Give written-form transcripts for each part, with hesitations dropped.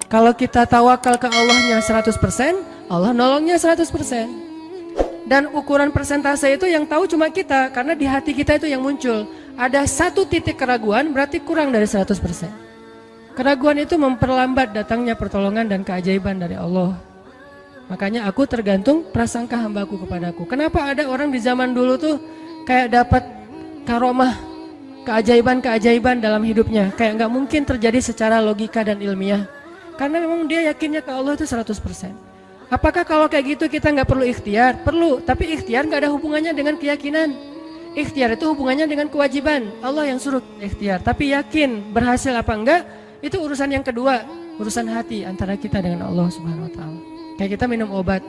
Kalau kita tawakal ke Allahnya 100%, Allah nolongnya 100%. Dan ukuran persentase itu yang tahu cuma kita, karena di hati kita itu yang muncul. Ada satu titik keraguan berarti kurang dari 100%. Keraguan itu memperlambat datangnya pertolongan dan keajaiban dari Allah. Makanya aku tergantung prasangka hambaku kepadaku. Kenapa ada orang di zaman dulu tuh kayak dapat karomah, keajaiban-keajaiban dalam hidupnya. Kayak nggak mungkin terjadi secara logika dan ilmiah. Karena memang dia yakinnya ke Allah itu 100%. Apakah kalau kayak gitu kita nggak perlu ikhtiar? Perlu, tapi ikhtiar nggak ada hubungannya dengan keyakinan. Ikhtiar itu hubungannya dengan kewajiban. Allah yang suruh ikhtiar, tapi yakin berhasil apa enggak, itu urusan yang kedua. Urusan hati antara kita dengan Allah Subhanahu Wa Taala. Kayak kita minum obat,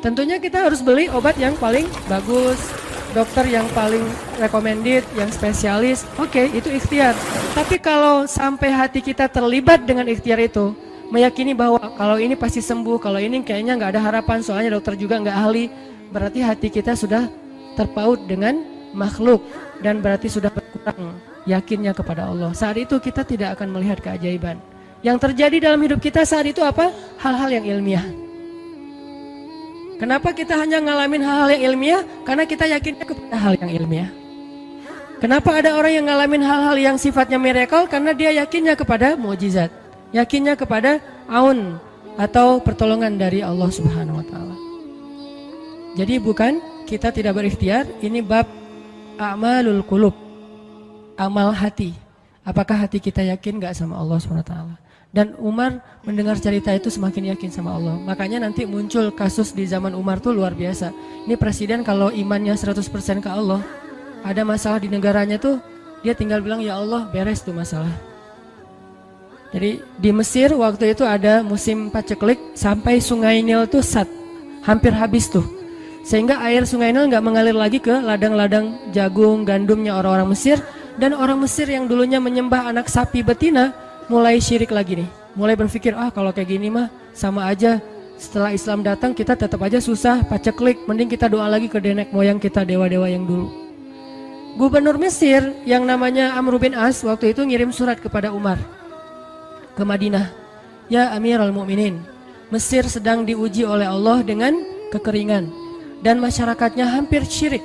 tentunya kita harus beli obat yang paling bagus, dokter yang paling recommended, yang spesialis. Oke, itu ikhtiar. Tapi kalau sampai hati kita terlibat dengan ikhtiar itu, meyakini bahwa kalau ini pasti sembuh, kalau ini kayaknya nggak ada harapan, soalnya dokter juga nggak ahli, berarti hati kita sudah terpaut dengan makhluk dan berarti sudah berkurang yakinnya kepada Allah. Saat itu kita tidak akan melihat keajaiban. Yang terjadi dalam hidup kita saat itu apa? Hal-hal yang ilmiah. Kenapa kita hanya ngalamin hal-hal yang ilmiah? Karena kita yakinnya kepada hal yang ilmiah. Kenapa ada orang yang ngalamin hal-hal yang sifatnya miracle? Karena dia yakinnya kepada mukjizat. Yakinnya kepada aun atau pertolongan dari Allah Subhanahu Wa Taala. Jadi bukan kita tidak berikhtiar, ini bab a'malul qulub, amal hati. Apakah hati kita yakin gak sama Allah Subhanahu Wa Taala? Dan Umar mendengar cerita itu semakin yakin sama Allah. Makanya nanti muncul kasus di zaman Umar tuh luar biasa. Ini presiden kalau imannya 100% ke Allah, ada masalah di negaranya tuh dia tinggal bilang ya Allah, beres tuh masalah. Jadi di Mesir waktu itu ada musim paceklik sampai sungai Nil tuh hampir habis tuh. Sehingga air sungai Nil nggak mengalir lagi ke ladang-ladang jagung, gandumnya orang-orang Mesir. Dan orang Mesir yang dulunya menyembah anak sapi betina mulai syirik lagi nih. Mulai berpikir, kalau kayak gini mah sama aja. Setelah Islam datang kita tetap aja susah, paceklik. Mending kita doa lagi ke nenek moyang kita, dewa-dewa yang dulu. Gubernur Mesir yang namanya Amr bin As waktu itu ngirim surat kepada Umar ke Madinah. Ya Amirul Mukminin, Mesir sedang diuji oleh Allah dengan kekeringan dan masyarakatnya hampir syirik.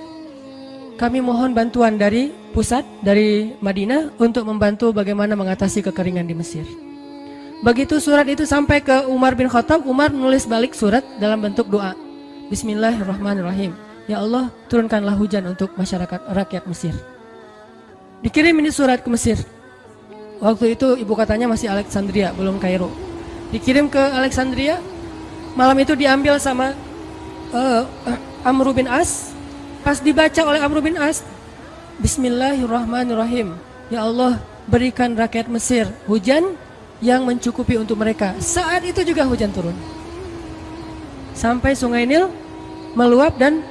Kami mohon bantuan dari pusat, dari Madinah untuk membantu bagaimana mengatasi kekeringan di Mesir. Begitu surat itu sampai ke Umar bin Khattab, Umar menulis balik surat dalam bentuk doa. Bismillahirrahmanirrahim. Ya Allah, turunkanlah hujan untuk masyarakat rakyat Mesir. Dikirim ini surat ke Mesir. Waktu itu ibu kotanya masih Alexandria, belum Kairo. Dikirim ke Alexandria. Malam itu diambil sama Amr bin As. Pas dibaca oleh Amr bin As, Bismillahirrahmanirrahim. Ya Allah, berikan rakyat Mesir hujan yang mencukupi untuk mereka. Saat itu juga hujan turun. Sampai sungai Nil meluap dan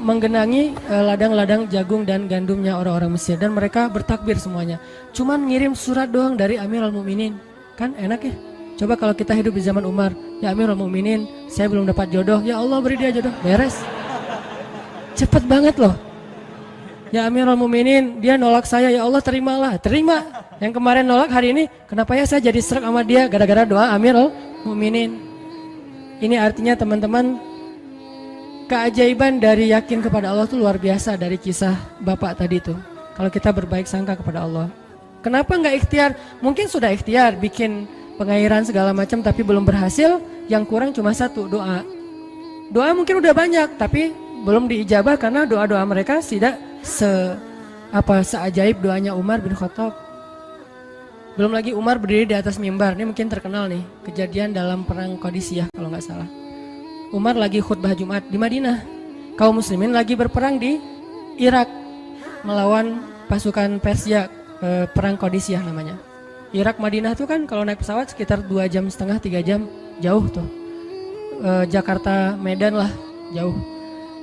menggenangi ladang-ladang jagung dan gandumnya orang-orang Mesir. Dan mereka bertakbir semuanya. Cuman ngirim surat doang dari Amirul Mukminin. Kan enak ya? Coba kalau kita hidup di zaman Umar. Ya Amirul Mukminin, saya belum dapat jodoh. Ya Allah, beri dia jodoh. Beres. Cepet banget loh. Ya Amirul Mukminin, dia nolak saya. Ya Allah, terimalah. Terima. Yang kemarin nolak, hari ini kenapa ya saya jadi serak sama dia? Gara-gara doa Amirul Mukminin. Ini artinya teman-teman, keajaiban dari yakin kepada Allah itu luar biasa dari kisah bapak tadi tuh. Kalau kita berbaik sangka kepada Allah. Kenapa nggak ikhtiar? Mungkin sudah ikhtiar bikin pengairan segala macam tapi belum berhasil. Yang kurang cuma satu, doa. Doa mungkin udah banyak tapi belum diijabah karena doa-doa mereka tidak seajaib doanya Umar bin Khattab. Belum lagi Umar berdiri di atas mimbar. Ini mungkin terkenal nih, kejadian dalam perang Qadisiyah kalau nggak salah. Umar lagi khutbah Jumat di Madinah. Kaum muslimin lagi berperang di Irak melawan pasukan Persia, perang Qadisiyah namanya. Irak Madinah tuh kan kalau naik pesawat sekitar 2,5 jam, 3 jam, jauh tuh. Jakarta Medan lah, jauh.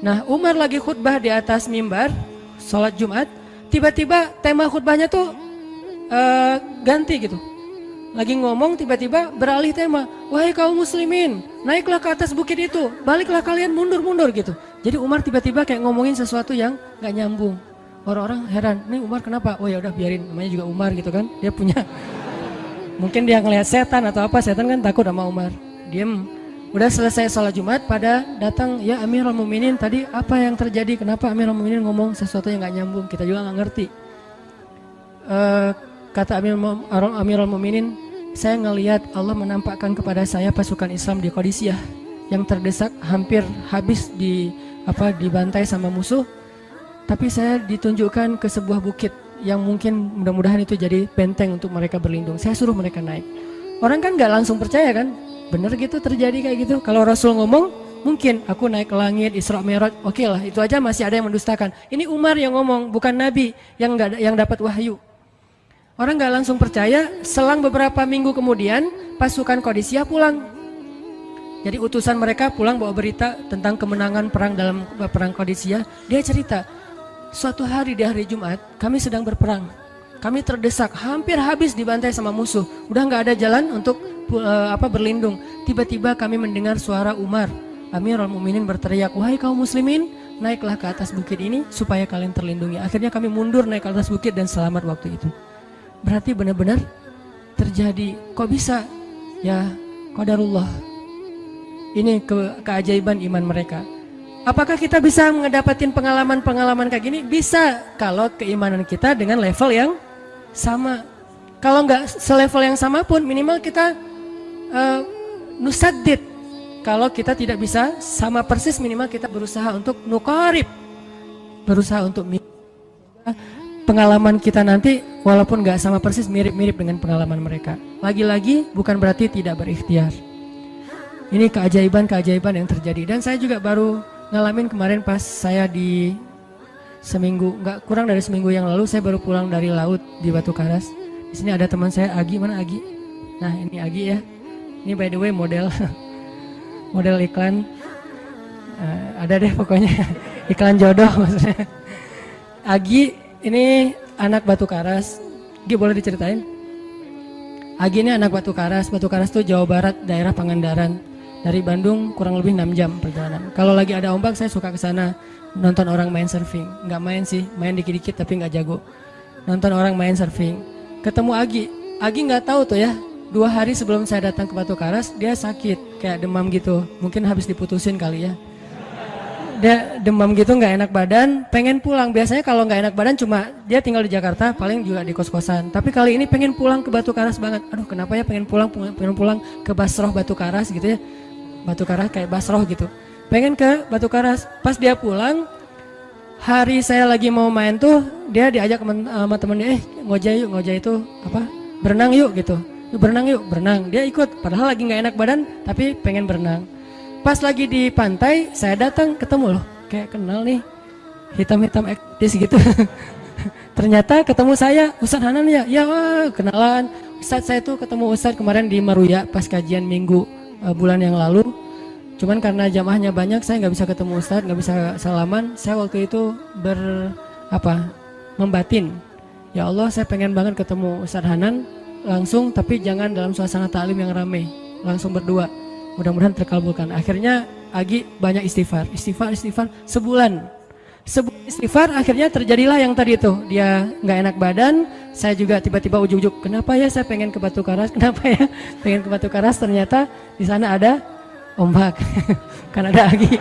Nah, Umar lagi khutbah di atas mimbar, sholat Jumat, tiba-tiba tema khutbahnya tuh ganti gitu. Lagi ngomong tiba-tiba beralih tema. Wahai kaum muslimin, naiklah ke atas bukit itu, baliklah kalian mundur-mundur gitu. Jadi Umar tiba-tiba kayak ngomongin sesuatu yang gak nyambung. Orang-orang heran, nih Umar kenapa? Oh ya udah biarin, namanya juga Umar gitu kan. Dia punya Mungkin dia ngelihat setan atau apa, setan kan takut sama Umar. Diem. Udah selesai sholat Jumat, pada datang, ya Amirul Mukminin, tadi apa yang terjadi? Kenapa Amirul Mukminin ngomong sesuatu yang gak nyambung? Kita juga gak ngerti. Kata Amirul Mukminin, saya ngelihat Allah menampakkan kepada saya pasukan Islam di Qadisiyah yang terdesak, hampir habis dibantai sama musuh. Tapi saya ditunjukkan ke sebuah bukit yang mungkin mudah-mudahan itu jadi benteng untuk mereka berlindung. Saya suruh mereka naik. Orang kan gak langsung percaya kan? Bener gitu terjadi kayak gitu. Kalau Rasul ngomong, mungkin aku naik ke langit, Isra Mi'raj, oke lah, itu aja masih ada yang mendustakan. Ini Umar yang ngomong, bukan Nabi yang dapat wahyu. Orang gak langsung percaya. Selang beberapa minggu kemudian, pasukan Qadisiyah pulang. Jadi utusan mereka pulang bawa berita tentang kemenangan perang dalam perang Qadisiyah. Dia cerita, suatu hari di hari Jumat, kami sedang berperang. Kami terdesak, hampir habis dibantai sama musuh. Udah gak ada jalan untuk berlindung. Tiba-tiba kami mendengar suara Umar. Amirul Mukminin berteriak, wahai kaum muslimin, naiklah ke atas bukit ini supaya kalian terlindungi. Akhirnya kami mundur naik ke atas bukit dan selamat waktu itu. Berarti benar-benar terjadi. Kok bisa? Ya, qadarullah. Ini keajaiban iman mereka. Apakah kita bisa mendapatin pengalaman-pengalaman kayak gini? Bisa, kalau keimanan kita dengan level yang sama. Kalau nggak selevel yang sama pun, minimal kita nusaddid. Kalau kita tidak bisa sama persis, minimal kita berusaha untuk nuqarib, berusaha untuk pengalaman kita nanti walaupun nggak sama persis, mirip-mirip dengan pengalaman mereka. Lagi-lagi bukan berarti tidak berikhtiar. Ini keajaiban-keajaiban yang terjadi. Dan saya juga baru ngalamin kemarin pas saya di seminggu, nggak kurang dari seminggu yang lalu, saya baru pulang dari laut di Batu Karas. Di sini ada teman saya, Agi. Mana Agi? Nah, ini Agi ya. Ini by the way model model iklan. Ada deh pokoknya iklan jodoh maksudnya. Agi ini anak Batu Karas. Agi boleh diceritain? Agi ini anak Batu Karas. Batu Karas tuh Jawa Barat, daerah Pangandaran. Dari Bandung kurang lebih 6 jam perjalanan. Kalau lagi ada ombak saya suka ke sana nonton orang main surfing. Nggak main sih, main dikit-dikit tapi nggak jago. Nonton orang main surfing. Ketemu Agi. Agi nggak tahu tuh ya. 2 hari sebelum saya datang ke Batu Karas, dia sakit kayak demam gitu. Mungkin habis diputusin kali ya. Dia demam gitu, nggak enak badan, pengen pulang. Biasanya kalau nggak enak badan cuma dia tinggal di Jakarta, paling juga di kos-kosan. Tapi kali ini pengen pulang ke Batu Karas banget. Aduh, kenapa ya pengen pulang ke Basroh Batu Karas gitu ya. Batu Karas kayak Basroh gitu. Pengen ke Batu Karas. Pas dia pulang, hari saya lagi mau main tuh, dia diajak sama temen dia, ngojek itu apa? Berenang yuk gitu. Berenang yuk, berenang. Dia ikut, padahal lagi nggak enak badan, tapi pengen berenang. Pas lagi di pantai, saya datang ketemu loh, kayak kenal nih, hitam-hitam ektis gitu. Ternyata ketemu saya, Ustadz Hanan ya, ya wah, kenalan. Ustadz saya tuh ketemu Ustadz kemarin di Maruya pas kajian minggu bulan yang lalu. Cuman karena jamaahnya banyak, saya nggak bisa ketemu Ustadz, nggak bisa salaman. Saya waktu itu membatin, ya Allah saya pengen banget ketemu Ustadz Hanan langsung, tapi jangan dalam suasana ta'lim yang ramai, langsung berdua. Mudah-mudahan terkabulkan. Akhirnya Agi banyak istighfar sebulan istighfar. Akhirnya terjadilah yang tadi itu, dia nggak enak badan. Saya juga tiba-tiba ujuk-ujuk, kenapa ya saya pengen ke Batu Karas, kenapa ya pengen ke Batu Karas. Ternyata di sana ada ombak. Kan ada Agi.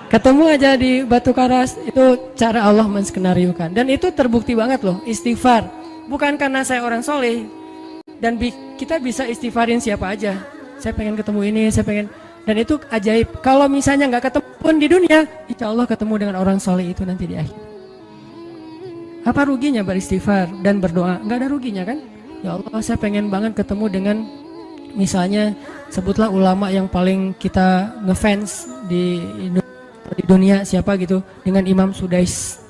Ketemu aja di Batu Karas. Itu cara Allah menskenariokan, dan itu terbukti banget loh. Istighfar bukan karena saya orang soleh, dan kita bisa istighfarin siapa aja. Saya pengen ketemu ini, saya pengen, dan itu ajaib. Kalau misalnya nggak ketemu pun di dunia, insya Allah ketemu dengan orang soleh itu nanti di akhir. Apa ruginya beristighfar dan berdoa? Nggak ada ruginya kan? Ya Allah, saya pengen banget ketemu dengan, misalnya sebutlah ulama yang paling kita ngefans di dunia siapa gitu, dengan Imam Sudais,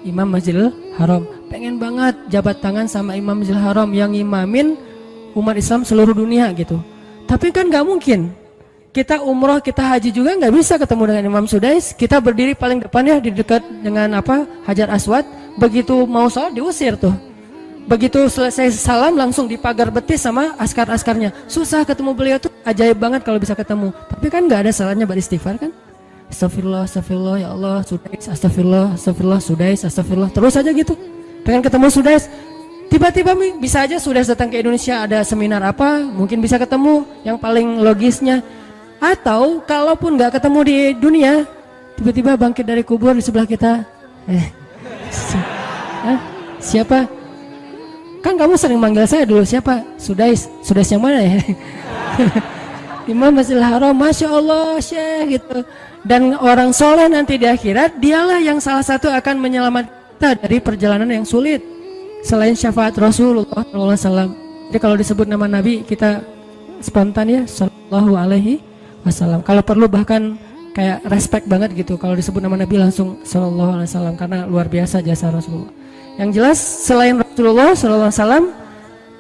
Imam Masjidil Haram. Pengen banget jabat tangan sama Imam Masjidil Haram yang imamin umat Islam seluruh dunia gitu. Tapi kan nggak mungkin. Kita umroh, kita haji juga nggak bisa ketemu dengan Imam Sudais. Kita berdiri paling depan ya, di dekat dengan Hajar Aswad. Begitu mau sholat diusir tuh. Begitu selesai salam langsung dipagar betis sama askar-askarnya. Susah ketemu beliau tuh, ajaib banget kalau bisa ketemu. Tapi kan nggak ada salahnya beristighfar kan? Astagfirullah, astagfirullah, ya Allah, Sudais, astagfirullah, astagfirullah, Sudais, astagfirullah. Terus aja gitu. Pengen ketemu Sudais, Tiba-tiba bisa aja sudah datang ke Indonesia, ada seminar apa, mungkin bisa ketemu yang paling logisnya. Atau kalaupun nggak ketemu di dunia, tiba-tiba bangkit dari kubur di sebelah kita. Siapa? Kan kamu sering manggil saya dulu, siapa? Sudais yang mana ya? Imam Masjidil Haram, Masya Allah Syekh gitu. Dan orang soleh nanti di akhirat, dialah yang salah satu akan menyelamatkan kita dari perjalanan yang sulit. Selain syafaat Rasulullah SAW. Jadi kalau disebut nama Nabi kita spontan ya, Sallallahu Alaihi Wasallam. Kalau perlu bahkan kayak respect banget gitu. Kalau disebut nama Nabi langsung Sallallahu Alaihi Wasallam karena luar biasa jasa Rasulullah. Yang jelas selain Rasulullah Sallallahu Alaihi Wasallam,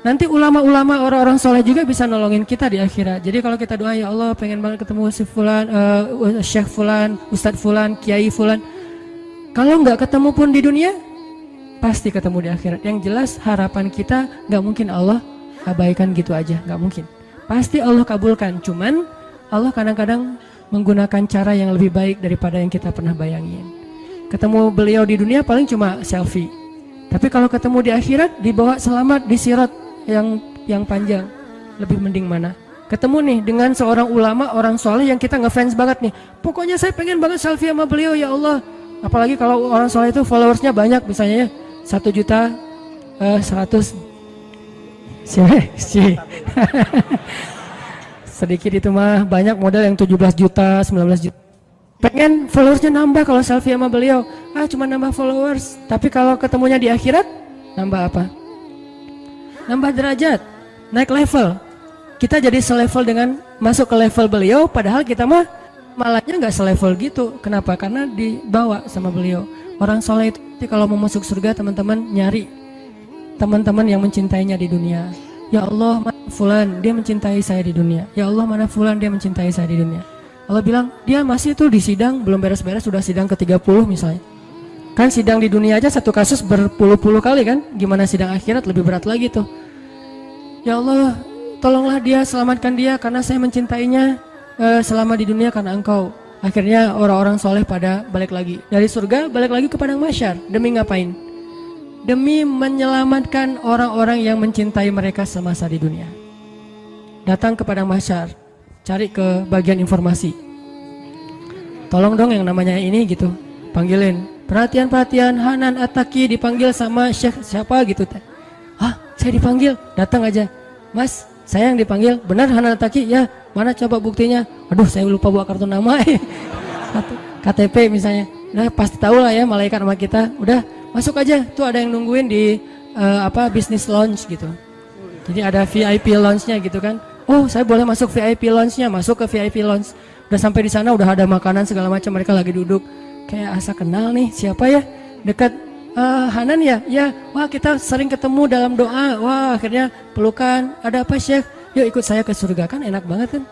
nanti ulama-ulama orang-orang soleh juga bisa nolongin kita di akhirat. Jadi kalau kita doa ya Allah pengen banget ketemu si Fulan, Syekh Fulan, Ustadz Fulan, Kiai Fulan. Kalau nggak ketemu pun di dunia, pasti ketemu di akhirat. Yang jelas harapan kita nggak mungkin Allah abaikan gitu aja, nggak mungkin. Pasti Allah kabulkan. Cuman Allah kadang-kadang menggunakan cara yang lebih baik daripada yang kita pernah bayangin. Ketemu beliau di dunia paling cuma selfie. Tapi kalau ketemu di akhirat dibawa selamat di sirat yang panjang, lebih mending mana? Ketemu nih dengan seorang ulama, orang soleh yang kita ngefans banget nih. Pokoknya saya pengen banget selfie sama beliau ya Allah. Apalagi kalau orang soleh itu followersnya banyak, misalnya ya 1.100.000. Sedikit itu mah, banyak model yang 17 juta, 19 juta. Pengen followersnya nambah kalau selfie sama beliau. Cuma nambah followers. Tapi kalau ketemunya di akhirat, nambah apa? Nambah derajat, naik level. Kita jadi selevel dengan masuk ke level beliau, padahal kita mah malahnya nggak selevel gitu. Kenapa? Karena dibawa sama beliau. Orang soleh itu kalau mau masuk surga, teman-teman nyari teman-teman yang mencintainya di dunia. Ya Allah, mana Fulan, dia mencintai saya di dunia. Ya Allah, mana Fulan, dia mencintai saya di dunia. Allah bilang, dia masih tuh di sidang, belum beres-beres, sudah sidang ke-30 misalnya. Kan sidang di dunia aja satu kasus berpuluh-puluh kali kan, gimana sidang akhirat lebih berat lagi tuh. Ya Allah, tolonglah dia, selamatkan dia, karena saya mencintainya selama di dunia karena Engkau. Akhirnya orang-orang soleh pada balik lagi. Dari surga, balik lagi ke padang mahsyar. Demi ngapain? Demi menyelamatkan orang-orang yang mencintai mereka semasa di dunia. Datang ke padang mahsyar, cari ke bagian informasi. Tolong dong yang namanya ini gitu, panggilin. Perhatian, Hanan At-Taki dipanggil sama Syekh siapa gitu. Saya dipanggil, datang aja. Mas, saya yang dipanggil, benar Hanan At-Taki? Ya, mana coba buktinya? Aduh, saya lupa bawa kartu nama. KTP misalnya. Nah, pasti tahu lah ya malaikat sama kita. Udah, masuk aja. Tuh ada yang nungguin di business lounge gitu. Jadi ada VIP lounge-nya gitu kan. Oh, saya boleh masuk VIP lounge-nya, masuk ke VIP lounge. Udah sampai di sana udah ada makanan segala macam, mereka lagi duduk. Kayak asa kenal nih, siapa ya? Dekat Hanan ya? Ya, wah kita sering ketemu dalam doa. Wah, akhirnya pelukan. Ada apa, Syekh? Yuk ikut saya ke surga, kan enak banget kan?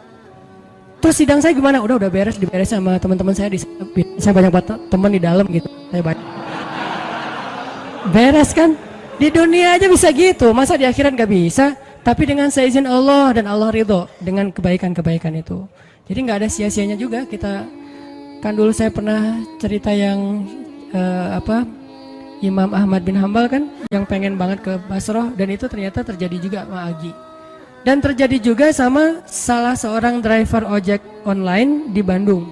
Terus sidang saya gimana? Udah beres, diberes sama teman-teman saya di sana. Saya banyak teman di dalam gitu. Saya banyak. Beres kan? Di dunia aja bisa gitu, masa di akhirat gak bisa? Tapi dengan seizin Allah dan Allah ridho dengan kebaikan-kebaikan itu. Jadi nggak ada sia-sianya juga kita. Kan dulu saya pernah cerita yang Imam Ahmad bin Hambal kan, yang pengen banget ke Basrah, dan itu ternyata terjadi juga sama Agi. Dan terjadi juga sama salah seorang driver ojek online di Bandung.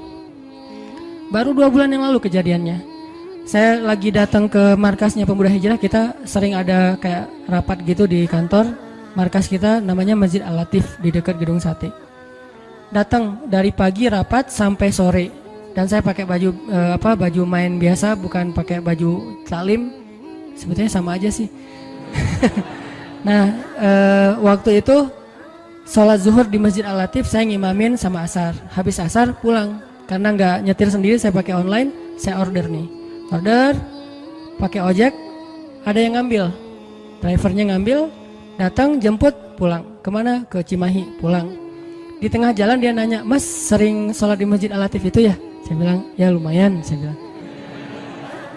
Baru 2 bulan yang lalu kejadiannya. Saya lagi datang ke markasnya Pemuda Hijrah, kita sering ada kayak rapat gitu di kantor. Markas kita namanya Masjid Al-Latif di dekat Gedung Sate. Datang dari pagi rapat sampai sore. Dan saya pakai baju baju main biasa, bukan pakai baju taklim. Sebetulnya sama aja sih. Nah, waktu itu sholat zuhur di Masjid Al-Latif saya ngimamin sama asar. Habis asar pulang. Karena nggak nyetir sendiri, saya pakai online, saya order nih. Order, pakai ojek, ada yang ngambil. Drivernya ngambil, datang jemput, pulang. Kemana? Ke Cimahi, pulang. Di tengah jalan dia nanya, Mas sering sholat di Masjid Al-Latif itu ya? Saya bilang, ya lumayan, saya bilang.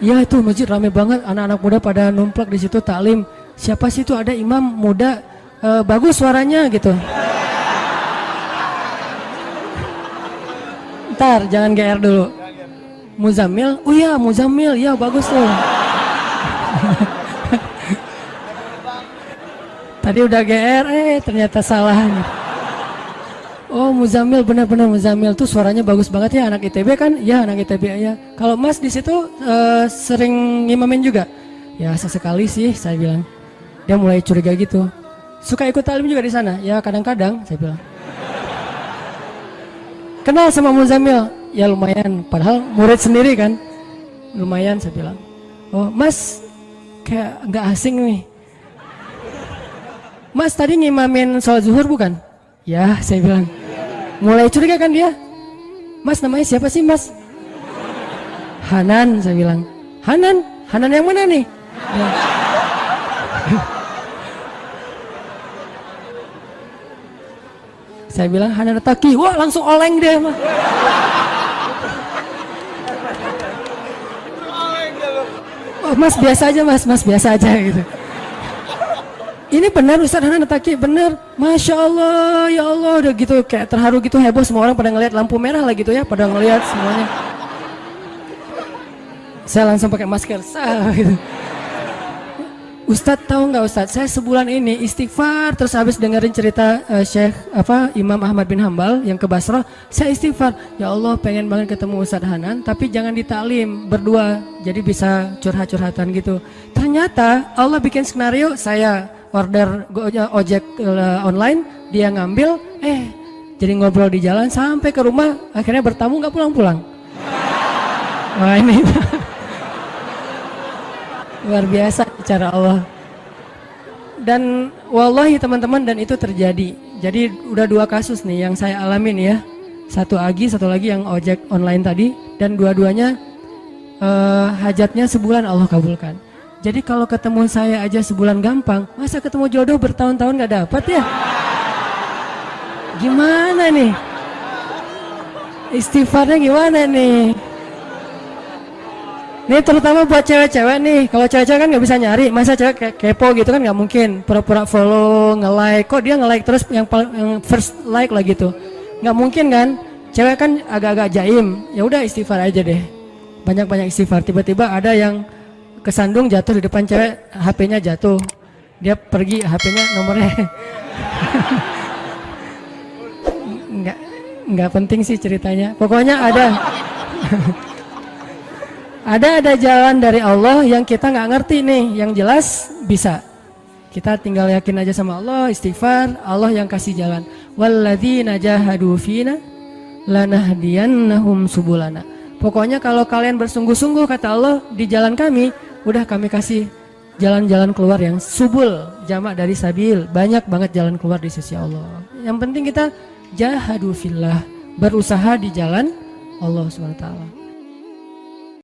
Iya itu masjid rame banget, anak-anak muda pada numplak di situ taklim. Siapa sih itu, ada imam muda, bagus suaranya gitu. Ntar jangan GR dulu. Muzammil, oh iya Muzammil, ya bagus tuh. Tadi udah GR, ternyata salah. Oh Muzamil, benar-benar Muzamil tuh suaranya bagus banget ya, anak ITB kan? Ya anak ITB ya. Kalau Mas di situ sering ngimamin juga? Ya sesekali sih saya bilang. Dia mulai curiga gitu. Suka ikut talim juga di sana? Ya kadang-kadang saya bilang. Kenal sama Muzamil? Ya lumayan, padahal murid sendiri kan. Lumayan saya bilang. Oh Mas kayak nggak asing nih. Mas tadi ngimamin sholat zuhur bukan? Ya saya bilang. Mulai curiga kan dia. Mas namanya siapa sih Mas? Hanan saya bilang. Hanan? Hanan yang mana nih? Ya. Saya bilang Hanan Taki. Wah langsung oleng dia mah. Oh, Mas biasa aja Mas biasa aja gitu. Ini benar Ustaz Hanan Taki, benar. Masya Allah, ya Allah, udah gitu kayak terharu gitu, heboh, semua orang pada ngelihat lampu merah lah gitu ya, pada ngelihat semuanya. Saya langsung pakai masker, gitu. Ustadz tahu nggak Ustadz, saya sebulan ini istighfar terus habis dengerin cerita Imam Ahmad bin Hambal yang ke Basrah, saya istighfar, ya Allah pengen banget ketemu Ustadz Hanan, tapi jangan ditaklim berdua, jadi bisa curhat-curhatan gitu. Ternyata Allah bikin skenario, saya order ojek online, dia ngambil, jadi ngobrol di jalan sampai ke rumah, akhirnya bertamu nggak pulang-pulang. Wah ini luar biasa cara Allah. Dan wallahi teman-teman, dan itu terjadi. Jadi udah 2 kasus nih yang saya alamin ya. Satu Agi, satu lagi yang ojek online tadi, dan dua-duanya hajatnya sebulan Allah kabulkan. Jadi kalau ketemu saya aja sebulan gampang, masa ketemu jodoh bertahun-tahun gak dapat ya? Gimana nih? Istighfarnya gimana nih? Nih terutama buat cewek-cewek nih, kalau cewek-cewek kan nggak bisa nyari, masa cewek kepo gitu kan nggak mungkin, pura-pura follow, nge-like, kok dia nge-like terus yang first like lah gitu, nggak mungkin kan, cewek kan agak-agak jaim, ya udah istighfar aja deh, banyak-banyak istighfar. Tiba-tiba ada yang kesandung jatuh di depan cewek, HP-nya jatuh, dia pergi, HP-nya nomornya, nggak penting sih ceritanya, pokoknya ada. Ada jalan dari Allah yang kita nggak ngerti nih, yang jelas bisa. Kita tinggal yakin aja sama Allah, istighfar, Allah yang kasih jalan. Walladzina jahadu fina lanahdiyannahum subulana. Pokoknya kalau kalian bersungguh-sungguh kata Allah di jalan kami, udah kami kasih jalan-jalan keluar yang subul, jamak dari sabil, banyak banget jalan keluar di sisi Allah. Yang penting kita jahadu fillah, berusaha di jalan Allah SWT.